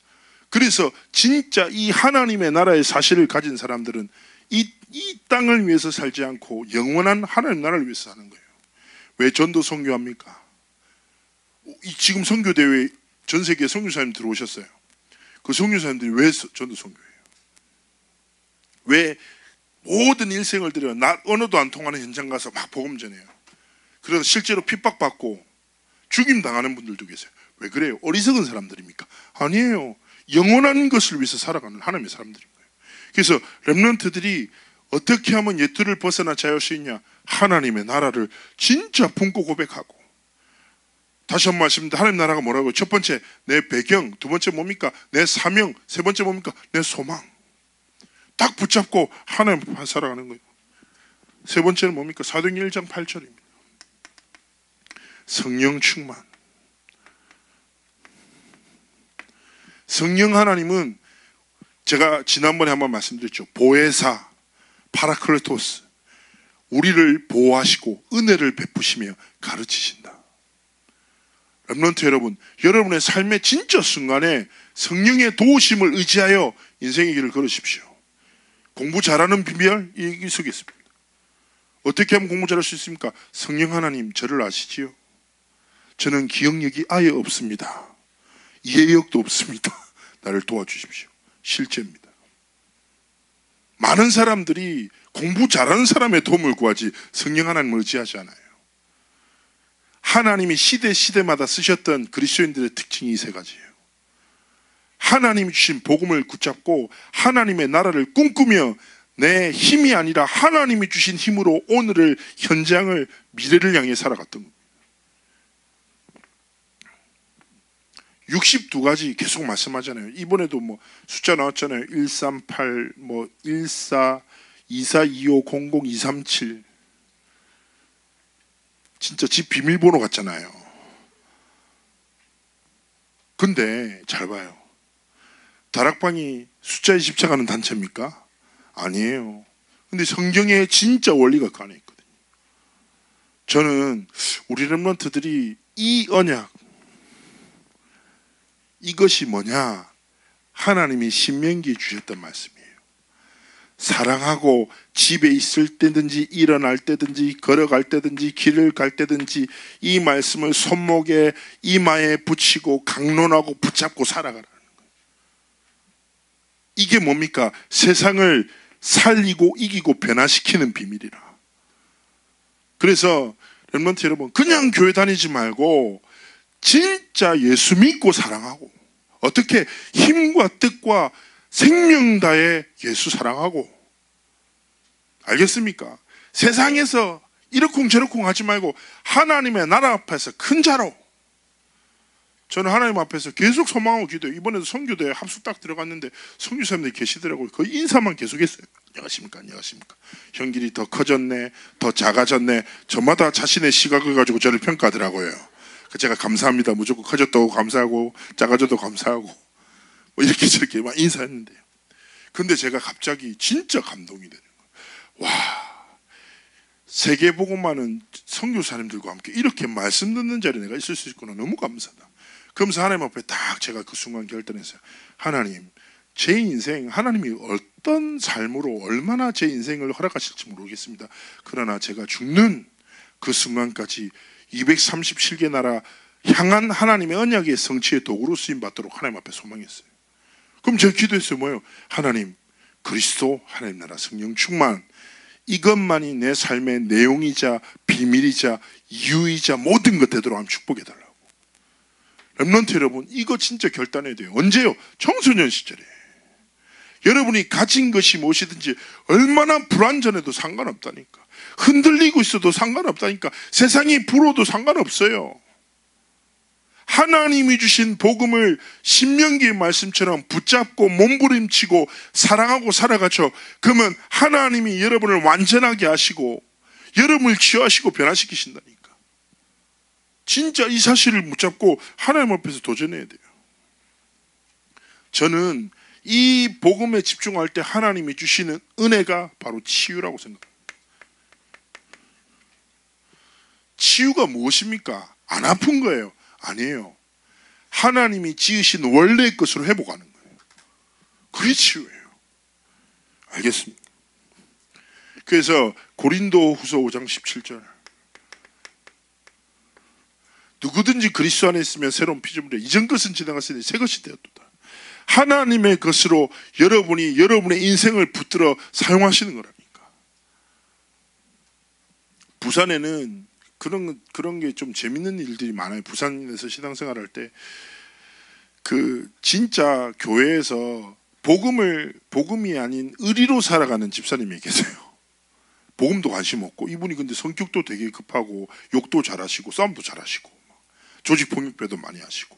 그래서 진짜 이 하나님의 나라의 사실을 가진 사람들은 이 땅을 위해서 살지 않고 영원한 하나님 나라를 위해서 사는 거예요. 왜 전도 선교합니까? 지금 선교대회에 전 세계 선교사님 들어오셨어요. 그 선교사님들이 왜 전도 선교해요? 왜 모든 일생을 들여 언어도 안 통하는 현장 가서 막 복음 전해요. 그래서 실제로 핍박받고 죽임 당하는 분들도 계세요. 왜 그래요? 어리석은 사람들입니까? 아니에요. 영원한 것을 위해서 살아가는 하나님의 사람들인 거예요. 그래서 렘넌트들이 어떻게 하면 옛틀을 벗어나 자유할 수 있냐? 하나님의 나라를 진짜 품고 고백하고, 다시 한번 말씀드립니다. 하나님 나라가 뭐라고요? 첫 번째 내 배경, 두 번째 뭡니까? 내 사명, 세 번째 뭡니까? 내 소망. 딱 붙잡고 하나님 앞에 살아가는 거예요. 세 번째는 뭡니까? 사도행전 1장 8절입니다. 성령 충만. 성령 하나님은 제가 지난번에 한번 말씀드렸죠. 보혜사, 파라클레토스, 우리를 보호하시고 은혜를 베푸시며 가르치신다. 렘넌트 여러분, 여러분의 삶의 진짜 순간에 성령의 도우심을 의지하여 인생의 길을 걸으십시오. 공부 잘하는 비결 이 속에 있습니다. 어떻게 하면 공부 잘할 수 있습니까? 성령 하나님 저를 아시지요? 저는 기억력이 아예 없습니다. 이해력도 없습니다. 나를 도와주십시오. 실제입니다. 많은 사람들이 공부 잘하는 사람의 도움을 구하지 성령 하나님을 의지하지 않아요. 하나님이 시대마다 쓰셨던 그리스도인들의 특징이 이 세 가지예요. 하나님이 주신 복음을 붙잡고 하나님의 나라를 꿈꾸며 내 힘이 아니라 하나님이 주신 힘으로 오늘을, 현장을, 미래를 향해 살아갔던 겁니다. 62가지 계속 말씀하잖아요. 이번에도 뭐 숫자 나왔잖아요. 138, 14, 24, 25, 00, 237. 진짜 집 비밀번호 같잖아요. 근데 잘 봐요. 다락방이 숫자에 집착하는 단체입니까? 아니에요. 근데 성경에 진짜 원리가 그 안에 있거든요. 저는 우리 렘넌트들이 이 언약, 이것이 뭐냐? 하나님이 신명기에 주셨던 말씀이에요. 사랑하고 집에 있을 때든지 일어날 때든지 걸어갈 때든지 길을 갈 때든지 이 말씀을 손목에 이마에 붙이고 강론하고 붙잡고 살아가라는 거예요. 이게 뭡니까? 세상을 살리고 이기고 변화시키는 비밀이라. 그래서 렘넌트 여러분, 그냥 교회 다니지 말고 진짜 예수 믿고 사랑하고, 어떻게 힘과 뜻과 생명 다해 예수 사랑하고, 알겠습니까? 세상에서 이러쿵저러쿵 하지 말고 하나님의 나라 앞에서 큰 자로. 저는 하나님 앞에서 계속 소망하고 기도해요. 이번에도 선교대회 합숙 딱 들어갔는데 선교사님들이 계시더라고요. 거의 인사만 계속했어요. 안녕하십니까, 안녕하십니까. 형길이 더 커졌네, 더 작아졌네. 저마다 자신의 시각을 가지고 저를 평가하더라고요. 제가 감사합니다. 무조건 커졌다고 감사하고 작아져도 감사하고 뭐 이렇게 저렇게 막 인사했는데요. 근데 제가 갑자기 진짜 감동이 되는 거예요. 와, 세계복음하는 선교사님들과 함께 이렇게 말씀 듣는 자리에 내가 있을 수 있구나. 너무 감사하다. 그러면서 하나님 앞에 딱 제가 그 순간 결단했어요. 하나님, 제 인생, 하나님이 어떤 삶으로 얼마나 제 인생을 허락하실지 모르겠습니다. 그러나 제가 죽는 그 순간까지 237개 나라 향한 하나님의 언약의 성취의 도구로 쓰임받도록 하나님 앞에 소망했어요. 그럼 제가 기도했어요. 뭐예요? 하나님, 그리스도, 하나님 나라, 성령 충만, 이것만이 내 삶의 내용이자 비밀이자 이유이자 모든 것 되도록 하면 축복해달라고. 렘넌트 여러분, 이거 진짜 결단해야 돼요. 언제요? 청소년 시절에. 여러분이 가진 것이 무엇이든지 얼마나 불완전해도 상관없다니까. 흔들리고 있어도 상관없다니까. 세상이 불어도 상관없어요. 하나님이 주신 복음을 신명기의 말씀처럼 붙잡고 몸부림치고 사랑하고 살아가죠. 그러면 하나님이 여러분을 완전하게 하시고 여러분을 치유하시고 변화시키신다니까. 진짜 이 사실을 붙잡고 하나님 앞에서 도전해야 돼요. 저는 이 복음에 집중할 때 하나님이 주시는 은혜가 바로 치유라고 생각합니다. 치유가 무엇입니까? 안 아픈 거예요. 아니에요. 하나님이 지으신 원래의 것으로 회복하는 거예요. 그게 치유예요. 알겠습니다. 그래서 고린도 후서 5장 17절, 누구든지 그리스도 안에 있으면 새로운 피조물이라. 이전 것은 지나갔으니 새 것이 되었도다. 하나님의 것으로 여러분이 여러분의 인생을 붙들어 사용하시는 거라니까. 부산에는 그런 게 좀 재밌는 일들이 많아요. 부산에서 신앙생활할 때 진짜 교회에서 복음이 아닌 의리로 살아가는 집사님이 계세요. 복음도 관심 없고, 이분이 근데 성격도 되게 급하고 욕도 잘하시고 싸움도 잘하시고 조직 폭력배도 많이 하시고.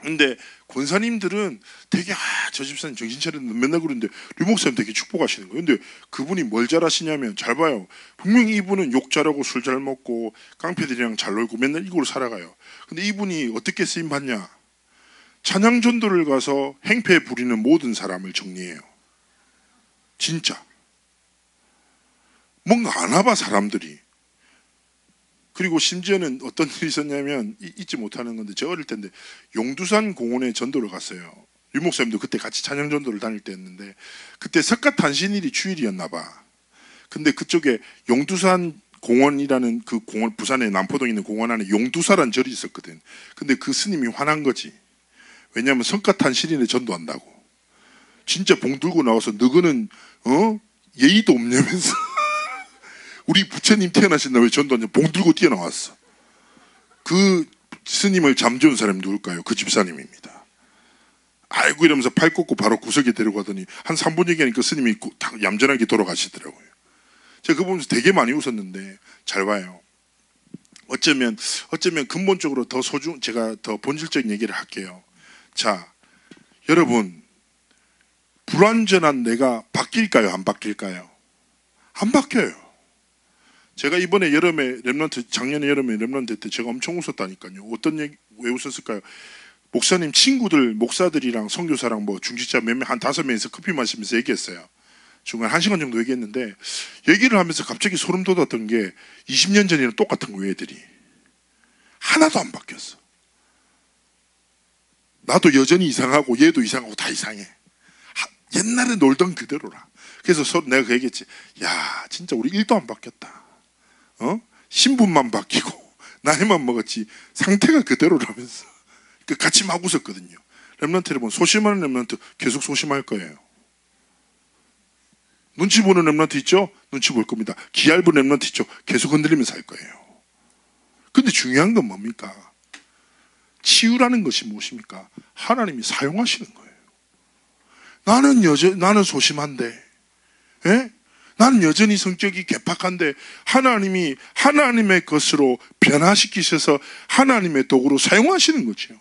근데 권사님들은 되게 저 집사님 정신 차렸는데 맨날 그러는데 류 목사님 되게 축복하시는 거예요. 근데 그분이 뭘 잘하시냐면, 잘 봐요. 분명히 이분은 욕 잘하고 술 잘 먹고 깡패들이랑 잘 놀고 맨날 이걸로 살아가요. 근데 이분이 어떻게 쓰임 받냐? 찬양 전도를 가서 행패 부리는 모든 사람을 정리해요. 진짜 뭔가 아나 봐 사람들이. 그리고 심지어는 어떤 일이 있었냐면, 잊지 못하는 건데, 제가 어릴 때인데 용두산 공원에 전도를 갔어요. 유 목사님도 그때 같이 찬양 전도를 다닐 때였는데, 그때 석가탄신일이 주일이었나 봐. 근데 그쪽에 용두산 공원이라는 그 공원, 부산에 남포동에 있는 공원 안에 용두사란 절이 있었거든. 근데 그 스님이 화난 거지. 왜냐하면 석가탄신일에 전도한다고. 진짜 봉 들고 나와서 너거는 예의도 없냐면서 우리 부처님 태어나신 날 왜 전도하냐, 봉 들고 뛰어나왔어. 그 스님을 잠재운 사람이 누굴까요? 그 집사님입니다. 아이고 이러면서 팔 꽂고 바로 구석에 데려가더니 한 3분 얘기하니까 그 스님이 얌전하게 돌아가시더라고요. 제가 그거 보면서 되게 많이 웃었는데, 잘 봐요. 어쩌면 근본적으로 제가 더 본질적인 얘기를 할게요. 자, 여러분, 불완전한 내가 바뀔까요? 안 바뀔까요? 안 바뀌어요. 제가 이번에 작년에 여름에 렘넌트 때 제가 엄청 웃었다니까요. 왜 웃었을까요? 목사님 친구들, 목사들이랑 선교사랑 중직자 한 5명이서 커피 마시면서 얘기했어요. 중간 1시간 정도 얘기했는데, 얘기를 하면서 갑자기 소름 돋았던 게 20년 전이랑 똑같은 거예요. 애들이 하나도 안 바뀌었어. 나도 여전히 이상하고 얘도 이상하고 다 이상해. 옛날에 놀던 그대로라. 그래서 내가 그 얘기했지. 야, 진짜 우리 1도 안 바뀌었다. 신분만 바뀌고 나이만 먹었지 상태가 그대로라면서. 같이 막 웃었거든요. 렘넌트를 보면 소심하는 렘넌트 계속 소심할 거예요. 눈치 보는 렘넌트 있죠? 눈치 볼 겁니다. 기얇은 렘넌트 있죠? 계속 흔들리면서 할 거예요. 근데 중요한 건 뭡니까? 치유라는 것이 무엇입니까? 하나님이 사용하시는 거예요. 나는 소심한데, 예? 나는 여전히 성격이 괴팍한데 하나님이 하나님의 것으로 변화시키셔서 하나님의 도구로 사용하시는 거죠.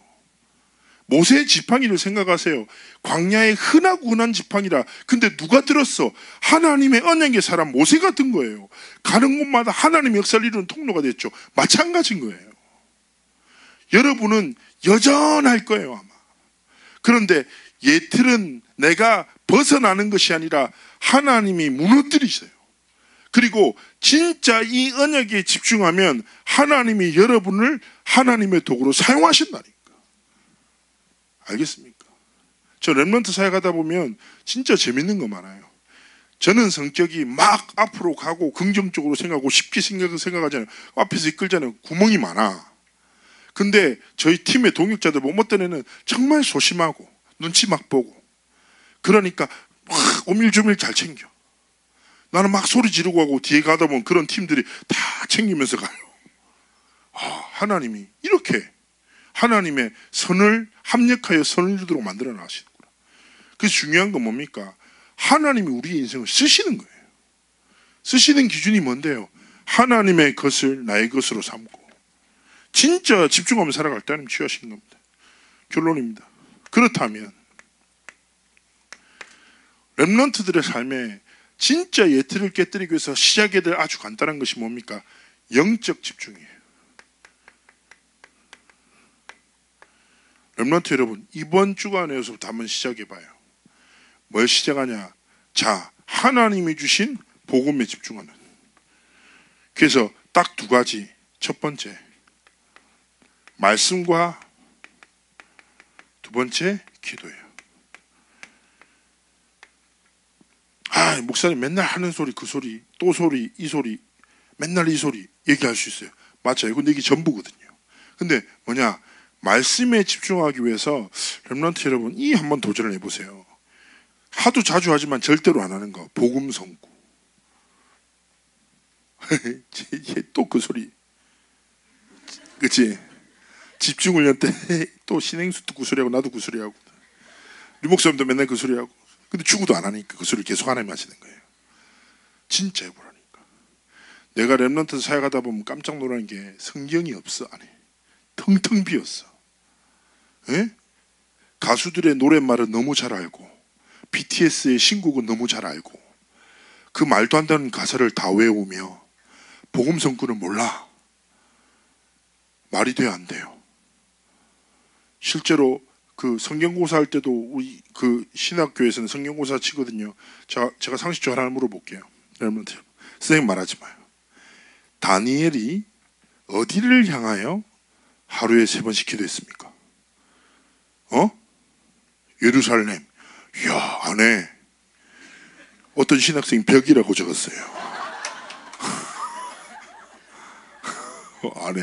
모세의 지팡이를 생각하세요. 광야에 흔하고 흔한 지팡이라. 근데 누가 들었어? 하나님의 언약의 사람 모세가 든 거예요. 가는 곳마다 하나님의 역사를 이루는 통로가 됐죠. 마찬가지인 거예요. 여러분은 여전할 거예요 아마. 그런데 예틀은 내가 벗어나는 것이 아니라 하나님이 무너뜨리세요. 그리고 진짜 이 언약에 집중하면 하나님이 여러분을 하나님의 도구로 사용하신다니까. 알겠습니까? 저 렘넌트 사역하다 보면 진짜 재밌는 거 많아요. 저는 성격이 막 앞으로 가고 긍정적으로 생각하고 쉽게 생각하잖아요. 앞에서 이끌잖아요. 구멍이 많아. 근데 저희 팀의 동역자들 보면 어떤 애는 정말 소심하고 눈치 막 보고, 그러니까 막 오밀조밀 잘 챙겨. 나는 막 소리 지르고 하고 뒤에 가다 보면 그런 팀들이 다 챙기면서 가요. 하나님이 이렇게 하나님의 선을 합력하여 선을 이루도록 만들어 놔시는구나. 그래서 중요한 건 뭡니까? 하나님이 우리의 인생을 쓰시는 거예요. 쓰시는 기준이 뭔데요? 하나님의 것을 나의 것으로 삼고 진짜 집중하며 살아갈 때 하나님 취하시는 겁니다. 결론입니다. 그렇다면 렘넌트들의 삶에 진짜 예틀을 깨뜨리기 위해서 시작해야 될 아주 간단한 것이 뭡니까? 영적 집중이에요. 렘넌트 여러분, 이번 주간에서부터 한번 시작해봐요. 뭘 시작하냐? 자, 하나님이 주신 복음에 집중하는. 그래서 딱 2가지. 첫 번째, 말씀과 두 번째, 기도예요. 목사님 맨날 하는 소리, 그 소리, 또 소리, 이 소리, 맨날 이 소리 얘기할 수 있어요. 맞아요. 근데 이게 전부거든요. 근데 뭐냐, 말씀에 집중하기 위해서 렘넌트 여러분, 이 한번 도전을 해보세요. 하도 자주 하지만 절대로 안 하는 거, 복음 성구. 또 그 소리, 그치? 집중훈련 때 또 신행수 또 그 소리하고 나도 그 소리하고 류목사님도 맨날 그 소리하고, 근데 죽어도 안 하니까 그 소리를 계속 하나님 하시는 거예요. 진짜 해보라니까. 내가 렘넌트 사역하다 보면 깜짝 놀라는 게 성경이 없어, 안에 텅텅 비었어. 에? 가수들의 노랫말은 너무 잘 알고 BTS의 신곡은 너무 잘 알고 그 말도 안 되는 가사를 다 외우며 복음 성구는 몰라. 말이 돼야 안 돼요. 실제로 그 성경고사 할 때도 우리 그 신학교에서는 성경고사 치거든요. 제가 상식적으로 하나 물어볼게요. 여러분, 선생님 말하지 마요. 다니엘이 어디를 향하여 하루에 3번씩 기도했습니까? 예루살렘. 이야, 안 해. 어떤 신학생이 벽이라고 적었어요. 안 해.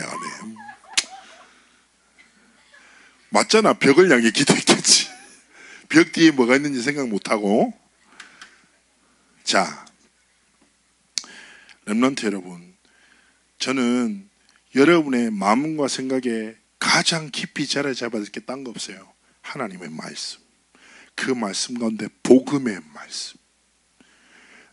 맞잖아. 벽을 향해 기도했겠지. 벽 뒤에 뭐가 있는지 생각 못하고. 자, 렘넌트 여러분, 저는 여러분의 마음과 생각에 가장 깊이 자리 잡아야 될 게 딴 거 없어요. 하나님의 말씀. 그 말씀 가운데 복음의 말씀.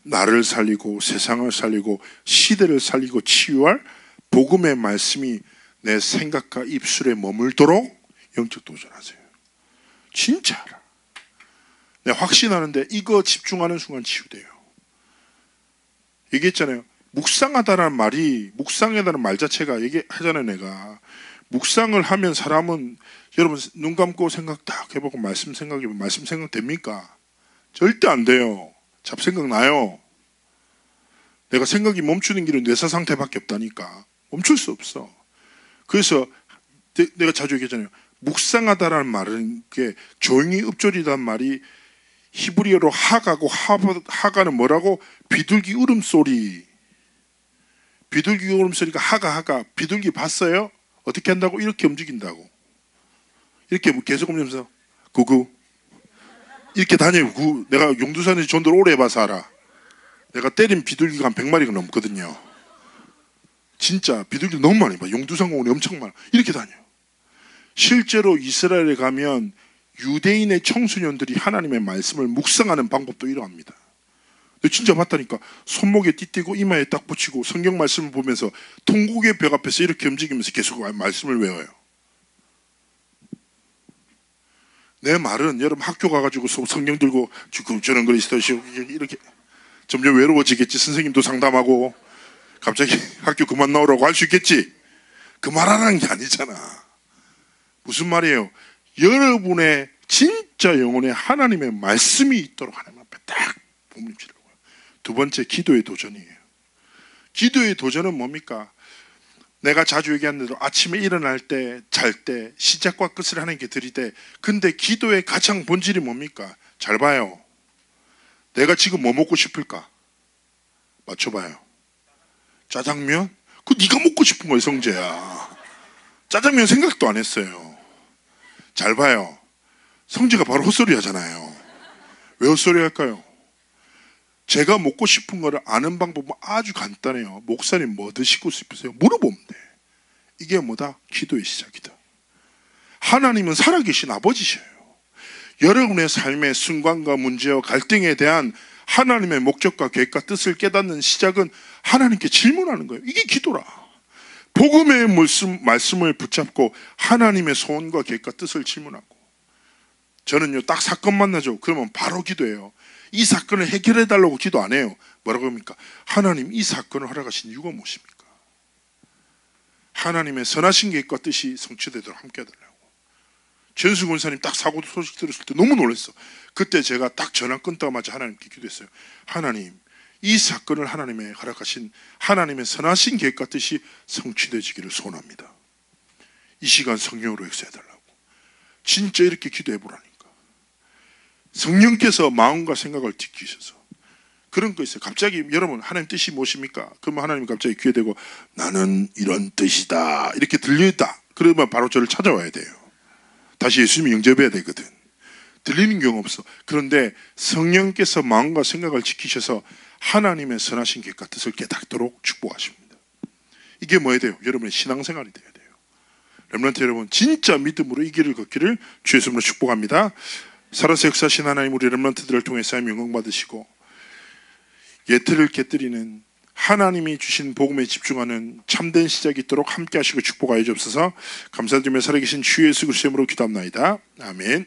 나를 살리고 세상을 살리고 시대를 살리고 치유할 복음의 말씀이 내 생각과 입술에 머물도록 영적 도전하세요. 진짜라. 내가 확신하는데 이거 집중하는 순간 치유돼요. 얘기했잖아요. 묵상하다라는 말이, 묵상하다는 말 자체가 얘기하잖아요. 내가 묵상을 하면 사람은, 여러분 눈 감고 생각 딱 해보고 말씀 생각해보면 말씀 생각 됩니까? 절대 안 돼요. 잡생각 나요. 내가 생각이 멈추는 길은 뇌사 상태밖에 없다니까. 멈출 수 없어. 그래서 내가 자주 얘기하잖아요. 묵상하다라는 말은 게 조용히 읊조리다는 말이 히브리어로 하가고, 하가는 뭐라고? 비둘기 울음소리. 비둘기 울음소리가 하가. 비둘기 봤어요? 어떻게 한다고? 이렇게 움직인다고. 이렇게 계속 움직이면서 구구 이렇게 다녀요. 내가 용두산에서 전도를 오래 해봐서 알아. 내가 때린 비둘기가 한 100마리가 넘거든요. 진짜 비둘기를 너무 많이 봐. 용두산 공원에 엄청 많아. 이렇게 다녀요. 실제로 이스라엘에 가면 유대인의 청소년들이 하나님의 말씀을 묵상하는 방법도 이러합니다. 진짜 봤다니까. 손목에 띠띠고 이마에 딱 붙이고 성경 말씀을 보면서 통곡의 벽 앞에서 이렇게 움직이면서 계속 말씀을 외워요. 내 말은 여러분 학교 가가지고 성경 들고 저런 그리스도 이렇게 점점 외로워지겠지. 선생님도 상담하고 갑자기 학교 그만 나오라고 할 수 있겠지. 그 말하는 게 아니잖아. 무슨 말이에요? 여러분의 진짜 영혼에 하나님의 말씀이 있도록 하나님 앞에 딱 몸부림치라고요. 두 번째, 기도의 도전이에요. 기도의 도전은 뭡니까? 내가 자주 얘기하는 대로 아침에 일어날 때, 잘 때 시작과 끝을 하나님께 드리되, 근데 기도의 가장 본질이 뭡니까? 잘 봐요. 내가 지금 뭐 먹고 싶을까? 맞춰봐요. 짜장면? 그거 네가 먹고 싶은 거예요, 성재야. 짜장면 생각도 안 했어요. 잘 봐요. 성재가 바로 헛소리 하잖아요. 왜 헛소리 할까요? 제가 먹고 싶은 거를 아는 방법은 아주 간단해요. 목사님 뭐 드시고 싶으세요? 물어보면 돼. 이게 뭐다? 기도의 시작이다. 하나님은 살아계신 아버지셔요. 여러분의 삶의 순간과 문제와 갈등에 대한 하나님의 목적과 계획과 뜻을 깨닫는 시작은 하나님께 질문하는 거예요. 이게 기도라. 복음의 말씀을 붙잡고 하나님의 소원과 계획과 뜻을 질문하고. 저는요, 딱 사건 만나죠. 그러면 바로 기도해요. 이 사건을 해결해 달라고 기도 안 해요. 뭐라고 합니까? 하나님, 이 사건을 허락하신 이유가 무엇입니까? 하나님의 선하신 계획과 뜻이 성취되도록 함께 해달라고. 전수 권사님 딱 사고 소식 들었을 때 너무 놀랐어. 그때 제가 딱 전화 끊다마자 하나님께 기도했어요. 하나님, 이 사건을 하나님의 허락하신 하나님의 선하신 계획과 뜻이 성취되지기를 소원합니다. 이 시간 성령으로 역사해달라고. 진짜 이렇게 기도해 보라니까. 성령께서 마음과 생각을 지키셔서. 그런 거 있어요. 갑자기 여러분 하나님 뜻이 무엇입니까? 그러면 하나님이 갑자기 귀에 대고 나는 이런 뜻이다 이렇게 들려있다. 그러면 바로 저를 찾아와야 돼요. 다시 예수님이 영접해야 되거든. 들리는 경우 없어. 그런데 성령께서 마음과 생각을 지키셔서 하나님의 선하신 계획과 뜻을 깨닫도록 축복하십니다. 이게 뭐야 돼요? 여러분의 신앙생활이 돼야 돼요. 렘넌트 여러분, 진짜 믿음으로 이 길을 걷기를 주의 이름으로 축복합니다. 살아서 역사하신 하나님, 우리 렘넌트들을 통해서 영광 받으시고 예틀을 깨뜨리는 하나님이 주신 복음에 집중하는 참된 시작이 있도록 함께 하시고 축복하여 주옵소서. 감사드리며 살아계신 주 예수 그리스도의 이름으로 기도합나이다. 아멘.